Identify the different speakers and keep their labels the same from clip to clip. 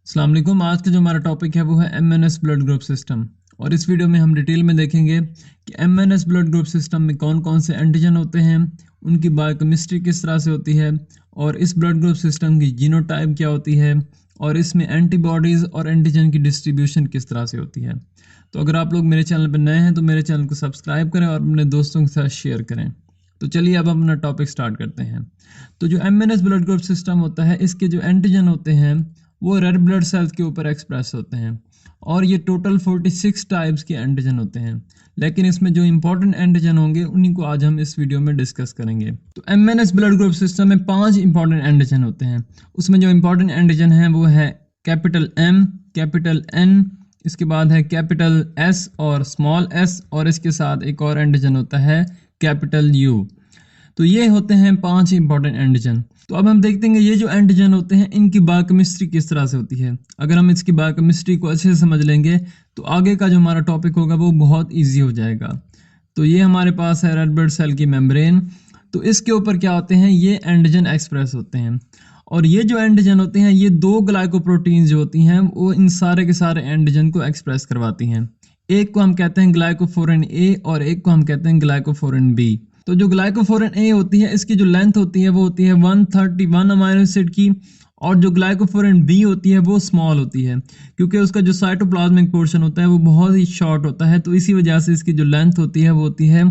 Speaker 1: अस्सलाम वालेकुम। आज का जो हमारा टॉपिक है वो है एमएनएस ब्लड ग्रुप सिस्टम। और इस वीडियो में हम डिटेल में देखेंगे कि एमएनएस ब्लड ग्रुप सिस्टम में कौन कौन से एंटीजन होते हैं, उनकी बायोकेमिस्ट्री किस तरह से होती है, और इस ब्लड ग्रुप सिस्टम की जीनोटाइप क्या होती है, और इसमें एंटीबॉडीज़ और एंटीजन की डिस्ट्रीब्यूशन किस तरह से होती है। तो अगर आप लोग मेरे चैनल पर नए हैं तो मेरे चैनल को सब्सक्राइब करें और अपने दोस्तों के साथ शेयर करें। तो चलिए अब हम अपना टॉपिक स्टार्ट करते हैं। तो जो एमएनएस ब्लड ग्रुप सिस्टम होता है, इसके जो एंटीजन होते हैं वो रेड ब्लड सेल्स के ऊपर एक्सप्रेस होते हैं, और ये टोटल 46 टाइप्स के एंटीजन होते हैं। लेकिन इसमें जो इंपॉर्टेंट एंटीजन होंगे उन्हीं को आज हम इस वीडियो में डिस्कस करेंगे। तो एमएनएस ब्लड ग्रुप सिस्टम में 5 इंपॉर्टेंट एंटीजन होते हैं। उसमें जो इंपॉर्टेंट एंटीजन है वो है कैपिटल एम, कैपिटल एन, इसके बाद है कैपिटल एस और स्मॉल एस, और इसके साथ एक और एंटीजन होता है कैपिटल यू। तो ये होते हैं 5 इंपॉर्टेंट एंटीजन। तो अब हम देखते हैं ये जो एंटीजन होते हैं इनकी बायोकेमिस्ट्री किस तरह से होती है। अगर हम इसकी बायोकेमिस्ट्री को अच्छे से समझ लेंगे तो आगे का जो हमारा टॉपिक होगा वो बहुत इजी हो जाएगा। तो ये हमारे पास है रेड ब्लड सेल की मेम्ब्रेन। तो इसके ऊपर क्या होते हैं, ये एंटीजन एक्सप्रेस होते हैं, और ये जो एंटीजन होते हैं ये 2 ग्लाइकोप्रोटीन जो होती हैं वो इन सारे के सारे एंटीजन को एक्सप्रेस करवाती हैं। एक को हम कहते हैं ग्लाइकोफोरेन ए और एक को हम कहते हैं ग्लाइकोफोरेन बी। तो जो ग्लाइकोफोरेन ए होती है इसकी जो लेंथ होती है वो होती है 131 अमीनो एसिड की, और जो ग्लाइकोफोरेन बी होती है वो स्मॉल होती है क्योंकि उसका जो साइटोप्लाज्मिक पोर्शन होता है वो बहुत ही शॉर्ट होता है। तो इसी वजह से इसकी जो लेंथ होती है वो होती है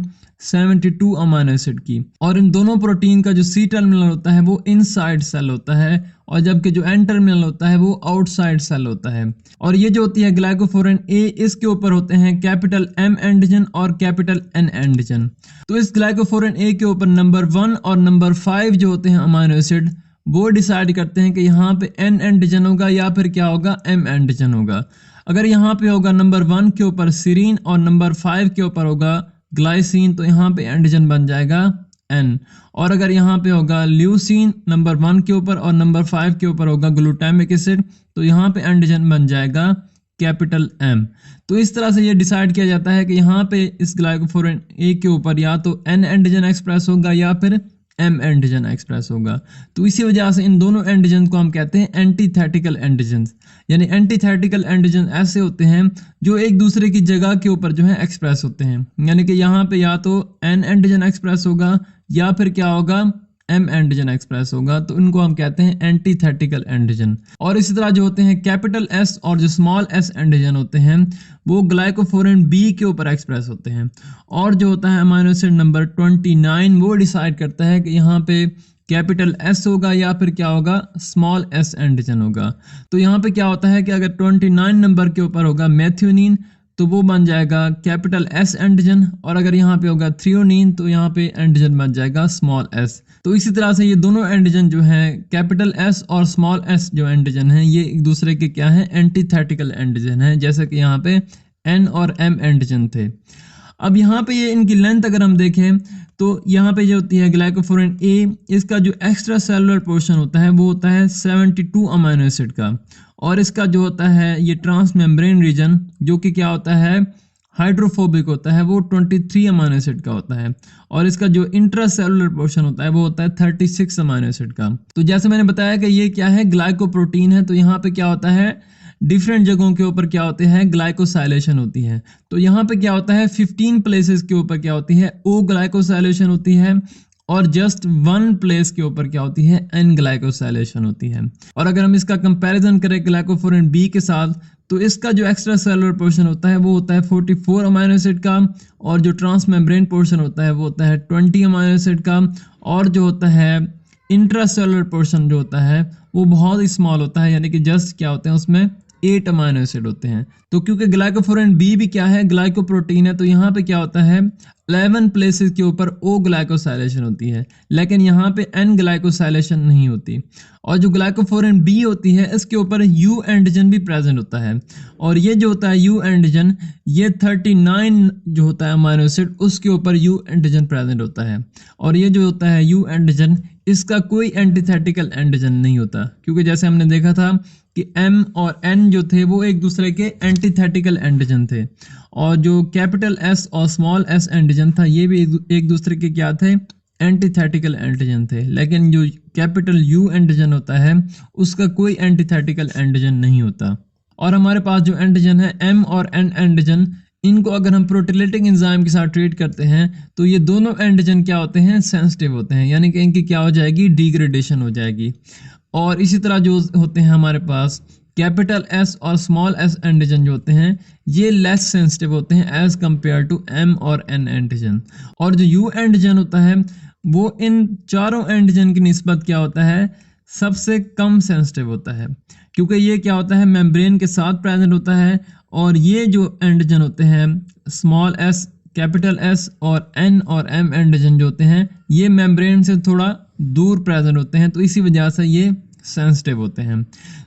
Speaker 1: 72 अमीनो एसिड की। और इन दोनों प्रोटीन का जो सी टर्मिनल होता है वो इनसाइड सेल होता है, और जबकि जो एन टर्मिनल होता है वो आउटसाइड सेल होता है। और ये जो होती है ग्लाइकोफोरेन ए, इसके ऊपर होते हैं कैपिटल एम एंटीजन और कैपिटल एन एंटीजन। तो इस ग्लाइकोफोरेन ए के ऊपर नंबर 1 और नंबर 5 जो होते हैं अमीनो एसिड वो डिसाइड करते हैं कि यहाँ पे एन एंटीजन होगा या फिर क्या होगा, एम एंटीजन होगा। अगर यहाँ पे होगा नंबर 1 के ऊपर सीरीन और नंबर 5 के ऊपर होगा ग्लाइसिन, तो यहाँ पे एंटीजन बन जाएगा एन। और अगर यहाँ पे होगा ल्यूसीन नंबर 1 के ऊपर और नंबर 5 के ऊपर होगा ग्लूटामिक एसिड, तो यहाँ पे एंटीजन बन जाएगा कैपिटल एम। तो इस तरह से ये डिसाइड किया जाता है कि यहाँ पे इस ग्लाइकोफोरेन ए के ऊपर या तो एन एंटीजन एक्सप्रेस होगा या फिर एम एंटीजन एक्सप्रेस होगा। तो इसी वजह से इन दोनों एंटीजन को हम कहते हैं एंटीथेटिकल एंटीजन। यानी एंटीथेटिकल एंटीजन ऐसे होते हैं जो एक दूसरे की जगह के ऊपर जो है एक्सप्रेस होते हैं। यानी कि यहाँ पे या तो एन एंटीजन एक्सप्रेस होगा या फिर क्या होगा, एम एंटीजन एक्सप्रेस होगा। तो इनको हम कहते हैं एंटीथेटिकल एंटीजन। और इसी तरह जो होते हैं कैपिटल एस और जो स्मॉल एस एंटीजन होते हैं वो ग्लाइकोफोरेन बी के ऊपर एक्सप्रेस होते हैं। और जो होता है अमीनो एसिड नंबर 29 वो डिसाइड करता है कि यहाँ पे कैपिटल एस होगा या फिर क्या होगा, स्मॉल एस एंटीजन होगा। तो यहाँ पे क्या होता है कि अगर 29 नंबर के ऊपर होगा मेथियोनिन तो वो बन जाएगा कैपिटल एस एंटीजन, और अगर यहाँ पे होगा थ्रियोनिन तो यहाँ पे एंटीजन बन जाएगा स्मॉल एस। तो इसी तरह से ये दोनों एंटीजन जो हैं कैपिटल एस और स्मॉल एस जो एंटीजन हैं ये एक दूसरे के क्या हैं, एंटीथेटिकल एंटीजन हैं, जैसे कि यहाँ पे एन और एम एंटीजन थे। अब यहाँ पे ये इनकी लेंथ अगर हम देखें तो यहाँ पे जो होती है ग्लाइकोफोरेन ए, इसका जो एक्स्ट्रा सेलुलर पोर्शन होता है वो होता है 72 अमीनो एसिड का, और इसका जो होता है ये ट्रांस मेम्ब्रेन रीजन जो कि क्या होता है, हाइड्रोफोबिक होता है, वो 23 अमीनो एसिड का होता है, और इसका जो इंट्रासेलुलर पोर्शन होता है वो होता है 36 अमीनो एसिड का। तो जैसे मैंने बताया कि ये क्या है, ग्लाइकोप्रोटीन है, तो यहाँ पे क्या होता है, डिफरेंट जगहों के ऊपर क्या होते हैं, ग्लाइकोसाइलेशन होती है। तो यहाँ पे क्या होता है, 15 प्लेसेस के ऊपर क्या होती है, ओ ग्लाइकोसाइलेशन होती है, और जस्ट 1 प्लेस के ऊपर क्या होती है, एन ग्लाइकोसाइलेशन होती है। और अगर हम इसका कंपैरिजन करें ग्लाइकोफोरेन बी के साथ तो इसका जो एक्स्ट्रा सेलुलर पोर्शन होता है वो होता है 44 अमीनो एसिड का, और जो ट्रांस मेम्ब्रेन पोर्शन होता है वो होता है 20 अमीनो एसिड का, और जो होता है इंट्रासेलुलर पोर्शन जो होता है वो बहुत ही स्मॉल होता है, यानी कि जस्ट क्या होते हैं उसमें 8 अमीनो एसिड होते हैं। तो क्योंकि ग्लाइकोफोरेन बी भी क्या है, ग्लाइकोप्रोटीन है, तो यहाँ पे क्या होता है 11 प्लेसेस के ऊपर ओ ग्लाइकोसाइलेशन होती है, लेकिन यहाँ पे एन ग्लाइकोसाइलेशन नहीं होती। और जो ग्लाइकोफोरेन बी होती है इसके ऊपर यू एंटीजन भी प्रेजेंट होता है, और ये जो होता है यू एंटीजन ये 39 जो होता है अमीनो एसिड उसके ऊपर यू एंटीजन प्रेजेंट होता है। और ये जो होता है यू एंटीजन इसका कोई एंटीथेटिकल एंटीजन नहीं होता, क्योंकि जैसे हमने देखा था कि एम और एन जो थे वो एक दूसरे के एंटीथेटिकल एंटीजन थे, और जो कैपिटल एस और स्मॉल एस एंटीजन था ये भी एक दूसरे के क्या थे, एंटीथेटिकल एंटीजन थे, लेकिन जो कैपिटल यू एंटीजन होता है उसका कोई एंटीथेटिकल एंटीजन नहीं होता। और हमारे पास जो एंटीजन है एम और एन एंटीजन, इनको अगर हम प्रोटीलेटिक एंजाइम के साथ ट्रीट करते हैं तो ये दोनों एंटीजन क्या होते हैं, सेंसिटिव होते हैं, यानी कि इनकी क्या हो जाएगी, डिग्रेडेशन हो जाएगी। और इसी तरह जो होते हैं हमारे पास कैपिटल एस और स्मॉल एस एंटीजन जो होते हैं ये लेस सेंसिटिव होते हैं एज कंपेयर टू एम और एन एंटीजन। और जो यू एंटीजन होता है वो इन चारों एंटीजन की निस्बत क्या होता है, सबसे कम सेंसिटिव होता है, क्योंकि ये क्या होता है, मेम्ब्रेन के साथ प्रेजेंट होता है। और ये जो एंटीजन होते हैं स्मॉल एस, कैपिटल एस और एन और एम एंटीजन जो होते हैं ये मेम्ब्रेन से थोड़ा दूर प्रेजेंट होते हैं, तो इसी वजह से ये सेंसिटिव होते हैं।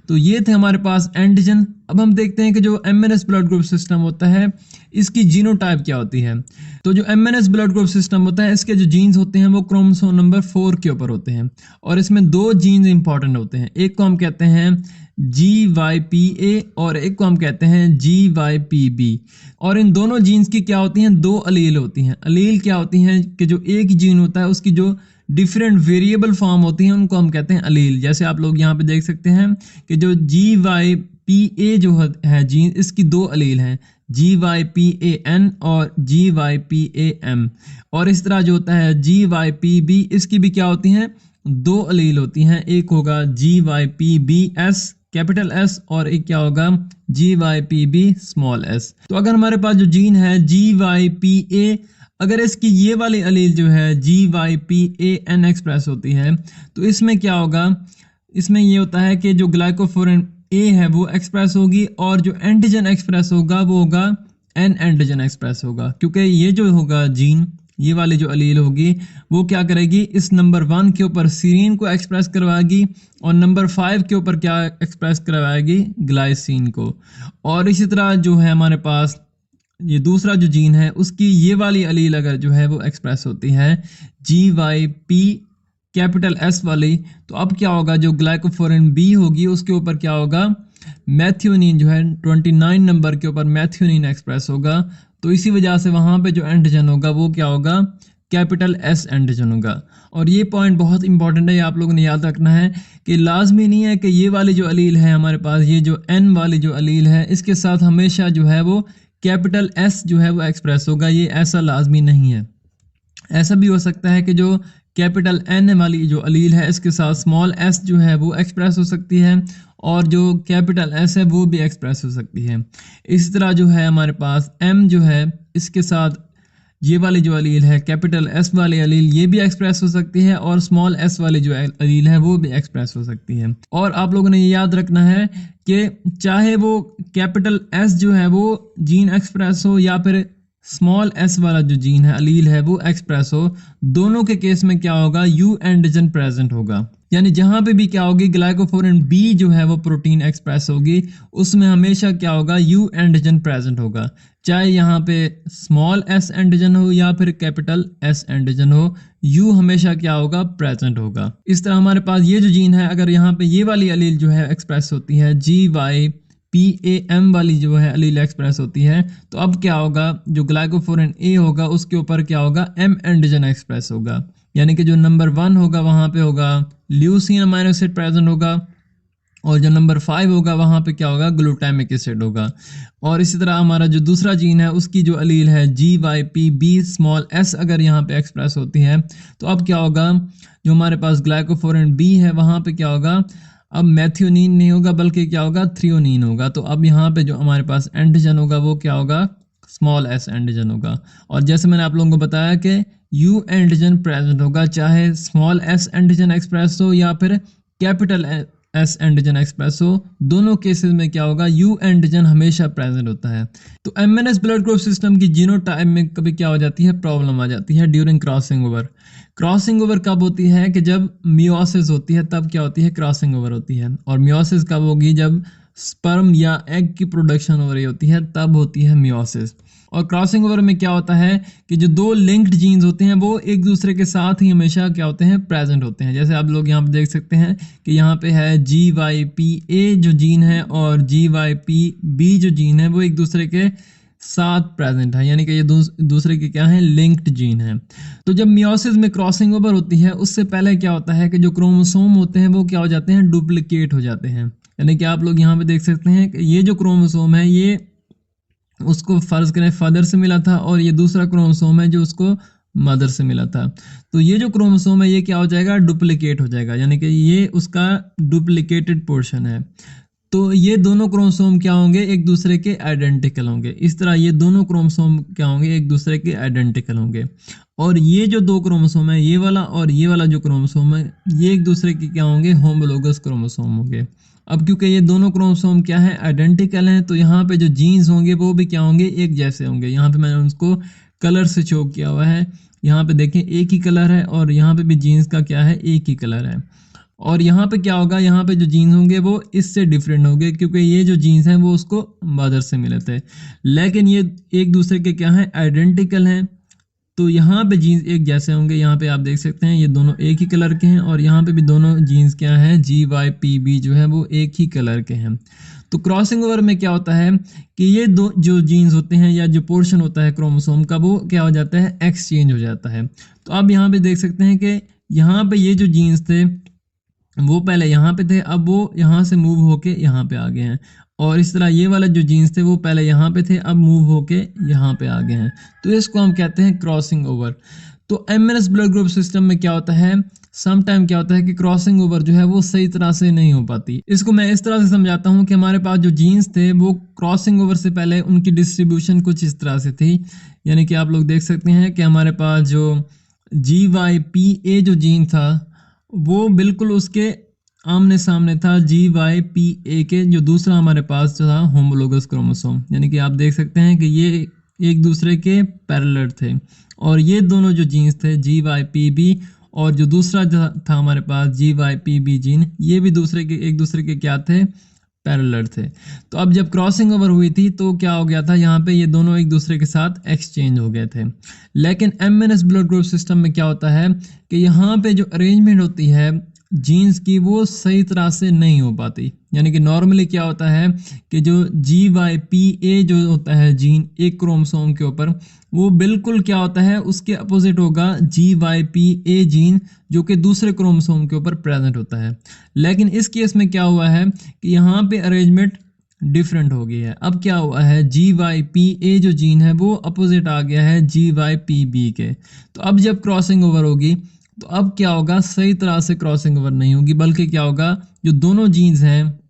Speaker 1: तो ये थे हमारे पास एंटीजन। अब हम देखते हैं कि जो एमएनएस ब्लड ग्रुप सिस्टम होता है इसकी जीनोटाइप क्या होती है। तो जो एमएनएस ब्लड ग्रुप सिस्टम होता है इसके जो जीन्स होते हैं वो क्रोमोसोम नंबर 4 के ऊपर होते हैं, और इसमें दो जीन्स इंपॉर्टेंट होते हैं, एक को हम कहते हैं GYPA और एक को हम कहते हैं GYPB। और इन दोनों जीन्स की क्या होती हैं, दो अलील होती हैं। अलील क्या होती हैं कि जो एक जीन होता है उसकी जो डिफरेंट वेरिएबल फॉर्म होती हैं उनको हम कहते हैं अलील। जैसे आप लोग यहाँ पे देख सकते हैं कि जो GYPA जो है जीन, इसकी दो अलील हैं, GYPAN और GYPAM। और इस तरह जो होता है GYPB, इसकी भी क्या होती हैं, दो अलील होती हैं, एक होगा GYPBS कैपिटल एस और एक क्या होगा GYPB स्मॉल एस। तो अगर हमारे पास जो जीन है GYPA, अगर इसकी ये वाली अलील जो है GYPAN एक्सप्रेस होती है तो इसमें क्या होगा, इसमें ये होता है कि जो ग्लाइकोफोरेन A है वो एक्सप्रेस होगी और जो एंटीजन एक्सप्रेस होगा वो होगा N एंटीजन एक्सप्रेस होगा, क्योंकि ये जो होगा जीन, ये वाली जो अलील होगी वो क्या करेगी, इस नंबर 1 के ऊपर सीरीन को एक्सप्रेस करवाएगी और नंबर 5 के ऊपर क्या एक्सप्रेस करवाएगी, ग्लाइसिन को। और इसी तरह जो है हमारे पास ये दूसरा जो जीन है उसकी ये वाली अलील अगर जो है वो एक्सप्रेस होती है GYP कैपिटल एस वाली, तो अब क्या होगा, जो ग्लाइकोफोरेन B होगी उसके ऊपर क्या होगा, मैथ्योनिन जो है 29 नंबर के ऊपर मैथ्योनिन एक्सप्रेस होगा। तो इसी वजह से वहाँ पे जो एंटीजन होगा वो क्या होगा, कैपिटल एस एंटीजन होगा। और ये पॉइंट बहुत इंपॉर्टेंट है, ये आप लोगों ने याद रखना है कि लाजमी नहीं है कि ये वाली जो अलील है हमारे पास, ये जो N वाली जो अलील है इसके साथ हमेशा जो है वो कैपिटल S जो है वो एक्सप्रेस होगा, ये ऐसा लाजमी नहीं है। ऐसा भी हो सकता है कि जो कैपिटल N वाली जो अलील है इसके साथ स्मॉल s जो है वो एक्सप्रेस हो सकती है और जो कैपिटल S है वो भी एक्सप्रेस हो सकती है। इस तरह जो है हमारे पास M जो है इसके साथ ये वाली जो अलील है कैपिटल S वाली अलील ये भी एक्सप्रेस हो सकती है और स्मॉल s वाली जो अलील है वो भी एक्सप्रेस हो सकती है। और आप लोगों ने ये याद रखना है कि चाहे वो कैपिटल S जो है वो जीन एक्सप्रेस हो या फिर स्मॉल s वाला जो जीन है अलील है वो एक्सप्रेस हो, दोनों के केस में क्या होगा, यू एंटीजन प्रेजेंट होगा। यानी जहां पे भी क्या होगी, ग्लाइकोफोरेन B जो है वो प्रोटीन एक्सप्रेस होगी उसमें हमेशा क्या होगा, यू एंटीजन प्रेजेंट होगा, चाहे यहाँ पे स्मॉल s एंटीजन हो या फिर कैपिटल S एंटीजन हो, यू हमेशा क्या होगा, प्रेजेंट होगा। इस तरह हमारे पास ये जो जीन है अगर यहाँ पे ये वाली अलील जो है एक्सप्रेस होती है GYPAM वाली जो है अलील एक्सप्रेस होती है, तो अब क्या होगा, जो ग्लाइकोफोरेन A होगा उसके ऊपर क्या होगा, M एंटीजन एक्सप्रेस होगा। यानी कि जो नंबर 1 होगा वहाँ पे होगा ल्यूसीन अमीनो एसिड प्रेजेंट होगा और जो नंबर 5 होगा वहाँ पे क्या होगा, ग्लूटामिक एसिड होगा। और इसी तरह हमारा जो दूसरा जीन है उसकी जो अलील है GYPB स्मॉल s अगर यहाँ पे एक्सप्रेस होती है तो अब क्या होगा, जो हमारे पास ग्लाइकोफोरेन B है वहाँ पे क्या होगा, अब मैथ्योनिन नहीं होगा बल्कि क्या होगा, थ्रियोनिन होगा। तो अब यहाँ पे जो हमारे पास एंटीजन होगा वो क्या होगा, स्मॉल s एंटीजन होगा। और जैसे मैंने आप लोगों को बताया कि यू एंटीजन प्रेजेंट होगा, चाहे स्मॉल s एंटीजन एक्सप्रेस हो या फिर कैपिटल S एंटीजन एक्सप्रेस हो, दोनों केसेस में क्या होगा, यू एंटीजन हमेशा प्रेजेंट होता है। तो एमएनएस ब्लड ग्रुप सिस्टम की जीनोटाइप में कभी क्या हो जाती है, प्रॉब्लम आ जाती है during crossing over. Crossing over कब होती है कि जब मियोसिस होती है तब क्या होती है, क्रॉसिंग ओवर होती है। और मियोसिस कब होगी, जब स्पर्म या एग की प्रोडक्शन हो रही होती है तब होती है मियोसिस। और क्रॉसिंग ओवर में क्या होता है कि जो दो लिंक्ड जीन्स होते हैं वो एक दूसरे के साथ ही हमेशा क्या होते हैं, प्रेजेंट होते हैं। जैसे आप लोग यहाँ पे देख सकते हैं कि यहाँ पे है GYPA जो जीन है और GYPB जो जीन है वो एक दूसरे के साथ प्रेजेंट है, यानी कि ये दूसरे के क्या है, लिंक्ड जीन है। तो जब मियोसिस में क्रॉसिंग ओवर होती है उससे पहले क्या होता है कि जो क्रोमोसोम होते हैं वो क्या हो जाते हैं, डुप्लीकेट हो जाते हैं। यानी कि आप लोग यहाँ पे देख सकते हैं कि ये जो क्रोमोसोम है ये उसको फर्ज करें फादर से मिला था, और ये दूसरा क्रोमोसोम है जो उसको मदर से मिला था। तो ये जो क्रोमोसोम है ये क्या हो जाएगा, डुप्लीकेट हो जाएगा, यानी कि ये उसका डुप्लीकेटेड पोर्शन है। तो ये दोनों क्रोमोसोम क्या होंगे, एक दूसरे के आइडेंटिकल होंगे। इस तरह ये दोनों क्रोमोसोम क्या होंगे, एक दूसरे के आइडेंटिकल होंगे। और ये जो दो क्रोमोसोम है, ये वाला और ये वाला जो क्रोमोसोम है, ये एक दूसरे के क्या होंगे, होमोलोगस क्रोमोसोम होंगे। अब क्योंकि ये दोनों क्रोमोसोम क्या है, आइडेंटिकल हैं, तो यहाँ पे जो जीन्स होंगे वो भी क्या होंगे, एक जैसे होंगे। यहाँ पे मैंने उसको कलर से शो किया हुआ है। यहाँ पे देखें एक ही कलर है, और यहाँ पे भी जीन्स का क्या है, एक ही कलर है। और यहाँ पे क्या होगा, यहाँ पे जो जीन्स होंगे वो इससे डिफरेंट होंगे, क्योंकि ये जो जीन्स हैं वो उसको मदर से मिले थे, लेकिन ये एक दूसरे के क्या हैं, आइडेंटिकल हैं। तो यहाँ पे जीन्स एक जैसे होंगे। यहाँ पे आप देख सकते हैं ये दोनों एक ही कलर के हैं, और यहाँ पे भी दोनों जीन्स क्या हैं, GYPB जो है वो एक ही कलर के हैं। तो क्रॉसिंग ओवर में क्या होता है कि ये दो जो जीन्स होते हैं या जो पोर्शन होता है क्रोमोसोम का वो क्या हो जाता है, एक्सचेंज हो जाता है। तो आप यहाँ पे देख सकते हैं कि यहाँ पे ये जो जीन्स थे वो पहले यहाँ पे थे, अब वो यहाँ से मूव होके यहाँ पे आ गए हैं। और इस तरह ये वाला जो जीन्स थे वो पहले यहाँ पे थे, अब मूव होके यहाँ पे आ गए हैं। तो इसको हम कहते हैं क्रॉसिंग ओवर। तो एमएनएस ब्लड ग्रुप सिस्टम में क्या होता है, सम टाइम क्या होता है कि क्रॉसिंग ओवर जो है वो सही तरह से नहीं हो पाती। इसको मैं इस तरह से समझाता हूँ कि हमारे पास जो जीन्स थे वो क्रॉसिंग ओवर से पहले उनकी डिस्ट्रीब्यूशन कुछ इस तरह से थी। यानी कि आप लोग देख सकते हैं कि हमारे पास जो GYPA जो जीन था वो बिल्कुल उसके आमने सामने था GYPA के, जो दूसरा हमारे पास था होमोलोगस क्रोमोसोम। यानी कि आप देख सकते हैं कि ये एक दूसरे के पैरेलल थे, और ये दोनों जो जीन्स थे GYPB और जो दूसरा था हमारे पास GYPB जीन, ये भी एक दूसरे के क्या थे, पैरेलल थे। तो अब जब क्रॉसिंग ओवर हुई थी तो क्या हो गया था, यहाँ पे ये दोनों एक दूसरे के साथ एक्सचेंज हो गए थे। लेकिन एमएनएस ब्लड ग्रुप सिस्टम में क्या होता है कि यहाँ पे जो अरेंजमेंट होती है जीन्स की वो सही तरह से नहीं हो पाती। यानी कि नॉर्मली क्या होता है कि जो GYPA जो होता है जीन एक क्रोमोसोम के ऊपर, वो बिल्कुल क्या होता है, उसके अपोजिट होगा GYPA जीन जो कि दूसरे क्रोमोसोम के ऊपर प्रेजेंट होता है। लेकिन इस केस में क्या हुआ है कि यहाँ पे अरेंजमेंट डिफरेंट हो गई है। अब क्या हुआ है, GYPA जो जीन है वो अपोजिट आ गया है GYPB के। तो अब जब क्रॉसिंग ओवर होगी तो अब क्या होगा, सही तरह से क्रॉसिंग ओवर नहीं होगी, बल्कि क्या होगा, जो दोनों जीन्स हैं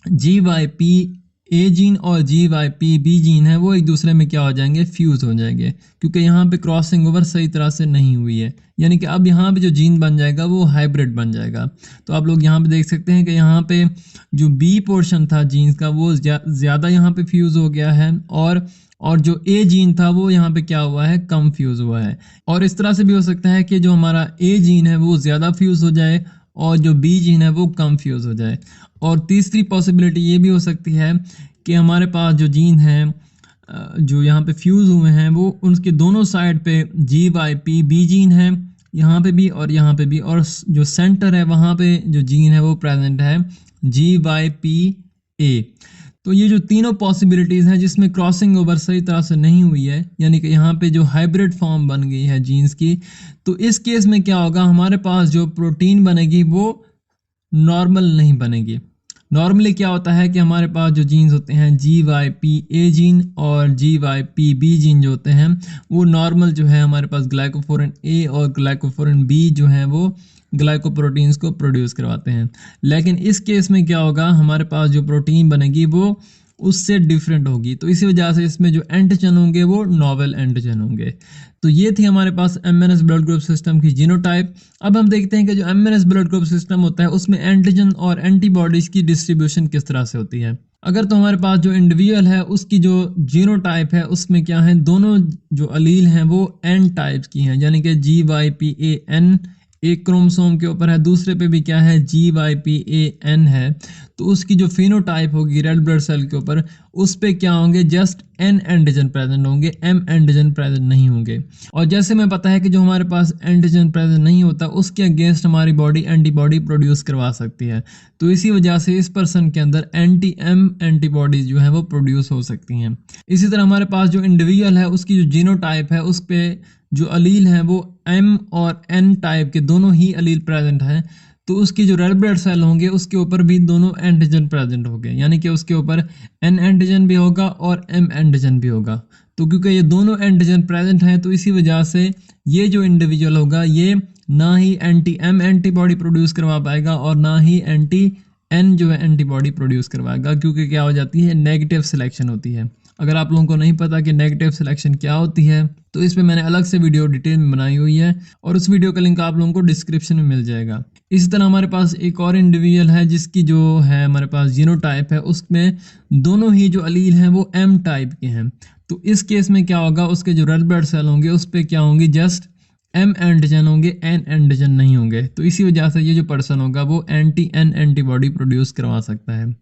Speaker 1: GYPA जीन और GYPB जीन है वो एक दूसरे में क्या हो जाएंगे, फ्यूज हो जाएंगे, क्योंकि यहाँ पे क्रॉसिंग ओवर सही तरह से नहीं हुई है। यानी कि अब यहाँ पे जो जीन बन जाएगा वो हाइब्रिड बन जाएगा। तो आप लोग यहाँ पे देख सकते हैं कि यहाँ पे जो B पोर्शन था जीन्स का वो ज़्यादा यहाँ पे फ्यूज हो गया है, और जो A जीन था वो यहाँ पे क्या हुआ है, कम फ्यूज हुआ है। और इस तरह से भी हो सकता है कि जो हमारा A जीन है वो ज़्यादा फ्यूज हो जाए और जो B जीन है वो कम फ्यूज हो जाए। और तीसरी पॉसिबिलिटी ये भी हो सकती है कि हमारे पास जो जीन हैं जो यहाँ पे फ्यूज हुए हैं वो उनके दोनों साइड पे GYPB जीन है, यहाँ पे भी और यहाँ पे भी, और जो सेंटर है वहाँ पे जो जीन है वो प्रेजेंट है GYPA। तो ये जो तीनों पॉसिबिलिटीज़ हैं जिसमें क्रॉसिंग ओवर सही तरह से नहीं हुई है, यानी कि यहाँ पे जो हाइब्रिड फॉर्म बन गई है जीन्स की, तो इस केस में क्या होगा, हमारे पास जो प्रोटीन बनेगी वो नॉर्मल नहीं बनेगी। नॉर्मली क्या होता है कि हमारे पास जो जीन्स होते हैं GYPA जीन और GYPB जीन जो होते हैं वो नॉर्मल जो है हमारे पास ग्लाइकोफोरेन A और ग्लाइकोफोरेन B जो है वो ग्लाइकोप्रोटीन्स को प्रोड्यूस करवाते हैं। लेकिन इस केस में क्या होगा, हमारे पास जो प्रोटीन बनेगी वो उससे डिफरेंट होगी। तो इसी वजह से इसमें जो एंटीजन होंगे वो नॉवेल एंटीजन होंगे। तो ये थी हमारे पास एमएनएस ब्लड ग्रुप सिस्टम की जीनोटाइप। अब हम देखते हैं कि जो एमएनएस ब्लड ग्रुप सिस्टम होता है उसमें एंटीजन और एंटीबॉडीज की डिस्ट्रीब्यूशन किस तरह से होती है। अगर तो हमारे पास जो इंडिविजुअल है उसकी जो जीनोटाइप है उसमें क्या है, दोनों जो अलील हैं वो एन टाइप्स की हैं, यानी कि GYPAN एक क्रोमोसोम के ऊपर है, दूसरे पे भी क्या है GYPAN है। तो उसकी जो फिनोटाइप होगी रेड ब्लड सेल के ऊपर उस पे क्या होंगे, जस्ट N एंटीजन प्रेजेंट होंगे, M एंटीजन प्रेजेंट नहीं होंगे। और जैसे मैं पता है कि जो हमारे पास एंटीजन प्रेजेंट नहीं होता उसके अगेंस्ट हमारी बॉडी एंटीबॉडी प्रोड्यूस करवा सकती है। तो इसी वजह से इस पर्सन के अंदर एंटी एम एंटीबॉडीज जो है वो प्रोड्यूस हो सकती हैं। इसी तरह हमारे पास जो इंडिविजुअल है उसकी जो जीनोटाइप है उस पे जो अलील है वो एम और एन टाइप के दोनों ही अलील प्रेजेंट है, तो उसकी जो रेड ब्लड सेल होंगे उसके ऊपर भी दोनों एंटीजन प्रेजेंट होंगे, यानी कि उसके ऊपर एन एंटीजन भी होगा और एम एंटीजन भी होगा। तो क्योंकि ये दोनों एंटीजन प्रेजेंट हैं तो इसी वजह से ये जो इंडिविजुअल होगा ये ना ही एंटी एम एंटीबॉडी प्रोड्यूस करवा पाएगा और ना ही एंटी एन जो है एंटीबॉडी प्रोड्यूस करवाएगा, क्योंकि क्या हो जाती है, नेगेटिव सिलेक्शन होती है। अगर आप लोगों को नहीं पता कि नेगेटिव सिलेक्शन क्या होती है तो इस पे मैंने अलग से वीडियो डिटेल में बनाई हुई है और उस वीडियो का लिंक आप लोगों को डिस्क्रिप्शन में मिल जाएगा। इसी तरह हमारे पास एक और इंडिविजुअल है जिसकी जो है हमारे पास जीनोटाइप है उसमें दोनों ही जो अलील हैं वो एम टाइप के हैं। तो इस केस में क्या होगा, उसके जो रेड ब्लड सेल होंगे उस पर क्या होंगे, जस्ट एम एंटीजन होंगे, एन एंटीजन नहीं होंगे। तो इसी वजह से ये जो पर्सन होगा वो एंटी एन एंटीबॉडी प्रोड्यूस करवा सकता है।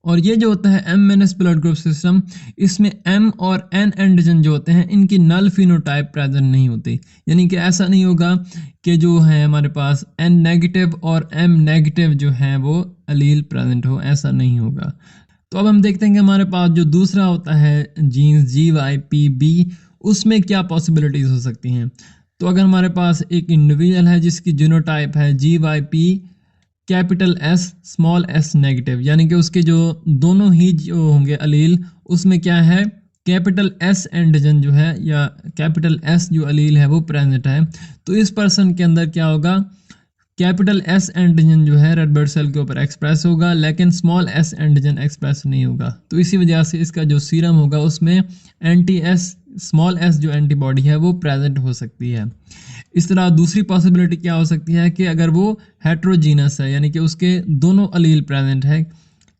Speaker 1: और ये जो होता है एमएनएस ब्लड ग्रुप सिस्टम, इसमें एम और एन एंटीजन जो होते हैं इनकी नल फिनोटाइप प्रेजेंट नहीं होती, यानी कि ऐसा नहीं होगा कि जो है हमारे पास एन नेगेटिव और एम नेगेटिव जो है वो अलील प्रेजेंट हो, ऐसा नहीं होगा। तो अब हम देखते हैं कि हमारे पास जो दूसरा होता है जीन्स GYPB, उसमें क्या पॉसिबिलिटीज हो सकती हैं। तो अगर हमारे पास एक इंडिविजुअल है जिसकी जीनोटाइप है GYP capital S small s negative, यानी कि उसके जो दोनों ही जो होंगे अलील उसमें क्या है, कैपिटल S एंटीजन जो है या कैपिटल S जो अलील है वो प्रेजेंट है। तो इस पर्सन के अंदर क्या होगा, कैपिटल S एंटीजन जो है रेड ब्लड सेल के ऊपर एक्सप्रेस होगा लेकिन स्मॉल s एंटीजन एक्सप्रेस नहीं होगा। तो इसी वजह से इसका जो सीरम होगा उसमें एंटी S स्मॉल s जो एंटीबॉडी है वो प्रेजेंट हो सकती है। इस तरह दूसरी पॉसिबिलिटी क्या हो सकती है कि अगर वो हेट्रोजीनस है, यानी कि उसके दोनों अलील प्रेजेंट है,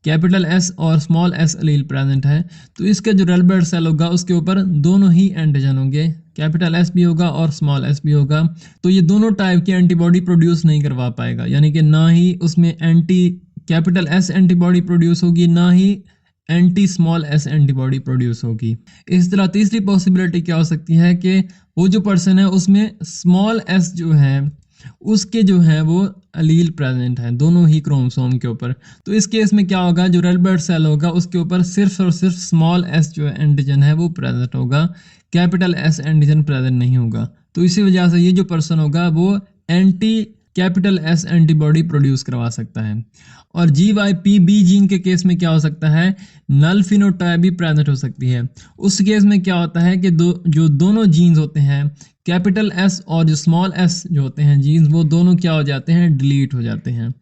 Speaker 1: कैपिटल S और स्मॉल s अलील प्रेजेंट है, तो इसका जो रेड ब्लड सेल होगा उसके ऊपर दोनों ही एंटीजन होंगे, कैपिटल S भी होगा और स्मॉल s भी होगा। तो ये दोनों टाइप की एंटीबॉडी प्रोड्यूस नहीं करवा पाएगा, यानी कि ना ही उसमें anti capital S antibody produce होगी ना ही anti small s antibody produce होगी। इस तरह तीसरी पॉसिबिलिटी क्या हो सकती है कि वो जो पर्सन है उसमें स्मॉल s जो है उसके जो है वो अलील प्रेजेंट है दोनों ही क्रोमोसोम के ऊपर। तो इस केस में क्या होगा, जो रेड ब्लड सेल होगा उसके ऊपर सिर्फ और सिर्फ स्मॉल s जो एंटीजन है वो प्रेजेंट होगा, कैपिटल S एंटीजन प्रेजेंट नहीं होगा। तो इसी वजह से ये जो पर्सन होगा वो anti capital S antibody produce करवा सकता है। और GYPB जीन के केस में क्या हो सकता है, नल फिनोटाइप भी प्रेजेंट हो सकती है। उस केस में क्या होता है कि जो दोनों जीन्स होते हैं कैपिटल S और जो स्मॉल s जो होते हैं जीन्स, वो दोनों क्या हो जाते हैं, डिलीट हो जाते हैं।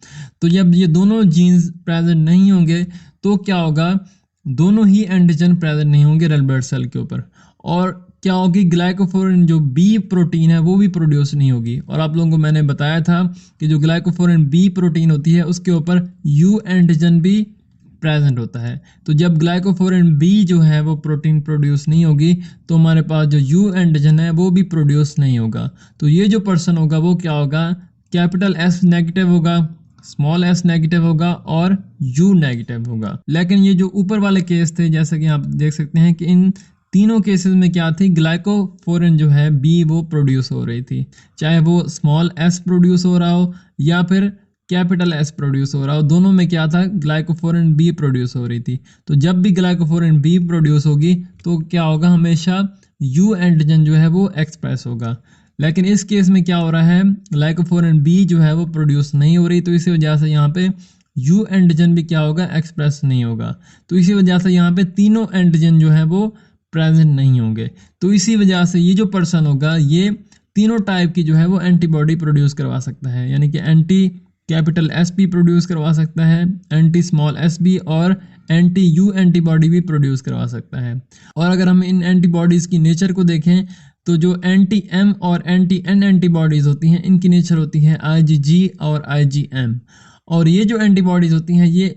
Speaker 1: तो जब ये दोनों जीन्स प्रेजेंट नहीं होंगे तो क्या होगा, दोनों ही एंटीजन प्रेजेंट नहीं होंगे रेड ब्लड सेल के ऊपर, और क्या होगी, ग्लाइकोफोरिन जो B प्रोटीन है वो भी प्रोड्यूस नहीं होगी। और आप लोगों को मैंने बताया था कि जो ग्लाइकोफोरिन B प्रोटीन होती है उसके ऊपर U एंटीजन भी प्रेजेंट होता है। तो जब ग्लाइकोफोरिन B जो है वो प्रोटीन प्रोड्यूस नहीं होगी तो हमारे पास जो U एंटीजन है वो भी प्रोड्यूस नहीं होगा। तो ये जो पर्सन होगा वो क्या होगा, कैपिटल S नेगेटिव होगा, स्मॉल s नेगेटिव होगा और U नेगेटिव होगा। लेकिन ये जो ऊपर वाले केस थे, जैसा कि आप देख सकते हैं कि इन तीनों केसेस में क्या थी, ग्लाइकोफोरिन जो है B वो प्रोड्यूस हो रही थी, चाहे वो स्मॉल s प्रोड्यूस हो रहा हो या फिर कैपिटल S प्रोड्यूस हो रहा हो, दोनों में क्या था, ग्लाइकोफोरिन B प्रोड्यूस हो रही थी। तो जब भी ग्लाइकोफोरिन B प्रोड्यूस होगी तो क्या होगा, हमेशा U एंटीजन जो है वो एक्सप्रेस होगा। लेकिन इस केस में क्या हो रहा है, ग्लाइकोफोरिन B जो है वो प्रोड्यूस नहीं हो रही, तो इसी वजह से यहाँ पे U एंटीजन भी क्या होगा, एक्सप्रेस नहीं होगा। तो इसी वजह से यहाँ पे तीनों एंटीजन जो है वो प्रेजेंट नहीं होंगे। तो इसी वजह से ये जो पर्सन होगा ये तीनों टाइप की जो है वो एंटीबॉडी प्रोड्यूस करवा सकता है, यानी कि एंटी कैपिटल S भी प्रोड्यूस करवा सकता है, एंटी स्मॉल s भी, और एंटी U एंटीबॉडी भी प्रोड्यूस करवा सकता है। और अगर हम इन एंटीबॉडीज़ की नेचर को देखें तो जो एंटी M और एंटी N एंटीबॉडीज़ होती हैं इनकी नेचर होती है IgG और IgM। और ये जो एंटीबॉडीज़ होती हैं ये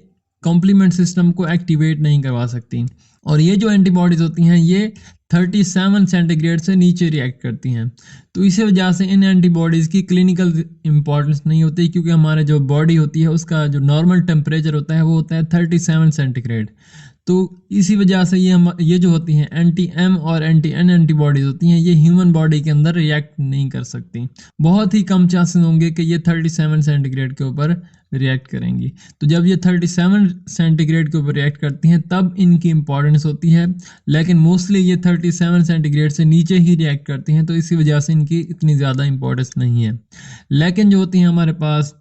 Speaker 1: कॉम्प्लीमेंट सिस्टम को एक्टिवेट नहीं करवा सकती, और ये जो एंटीबॉडीज़ होती हैं ये 37 सेंटीग्रेड से नीचे रिएक्ट करती हैं। तो इसी वजह से इन एंटीबॉडीज़ की क्लिनिकल इंपॉर्टेंस नहीं होती, क्योंकि हमारे जो बॉडी होती है उसका जो नॉर्मल टेम्परेचर होता है वो होता है 37 सेंटीग्रेड। तो इसी वजह से ये जो होती हैं एंटी M और एंटी N एंटीबॉडीज़ होती हैं ये ह्यूमन बॉडी के अंदर रिएक्ट नहीं कर सकती। बहुत ही कम चांसेस होंगे कि ये 37 सेंटीग्रेड के ऊपर रिएक्ट करेंगी। तो जब ये 37 सेंटीग्रेड के ऊपर रिएक्ट करती हैं तब इनकी इंपॉर्टेंस होती है, लेकिन मोस्टली ये 37 सेंटीग्रेड से नीचे ही रिएक्ट करती हैं, तो इसी वजह से इनकी इतनी ज़्यादा इंपॉर्टेंस नहीं है। लेकिन जो होती हैं हमारे पास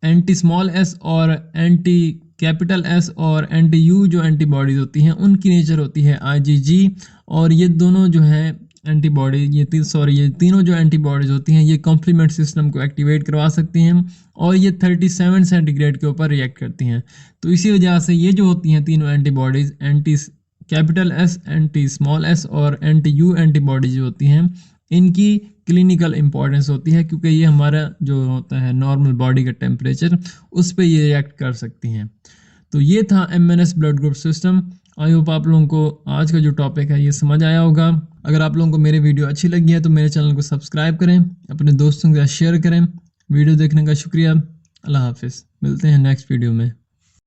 Speaker 1: एंटी स्मॉल एस और एंटी कैपिटल एस और एंटी यू जो एंटीबॉडीज़ होती हैं उनकी नेचर होती है IgG, और ये दोनों जो है एंटीबॉडी ये तीनों जो एंटीबॉडीज़ होती हैं ये कॉम्प्लीमेंट सिस्टम को एक्टिवेट करवा सकती हैं और ये 37 सेंटीग्रेड के ऊपर रिएक्ट करती हैं। तो इसी वजह से ये जो होती हैं तीनों antibodies anti capital S, anti small S और एंटी यू एंटीबॉडीज जो होती हैं इनकी क्लिनिकल इंपॉर्टेंस होती है, क्योंकि ये हमारा जो होता है नॉर्मल बॉडी का टेम्परेचर उस पर ये रिएक्ट कर सकती हैं। तो ये था MNS blood group system. I hope आप लोगों को आज का जो टॉपिक है ये समझ आया होगा। अगर आप लोगों को मेरी वीडियो अच्छी लगी है तो मेरे चैनल को सब्सक्राइब करें, अपने दोस्तों के साथ शेयर करें। वीडियो देखने का शुक्रिया। अल्लाह हाफिज़, मिलते हैं नेक्स्ट वीडियो में।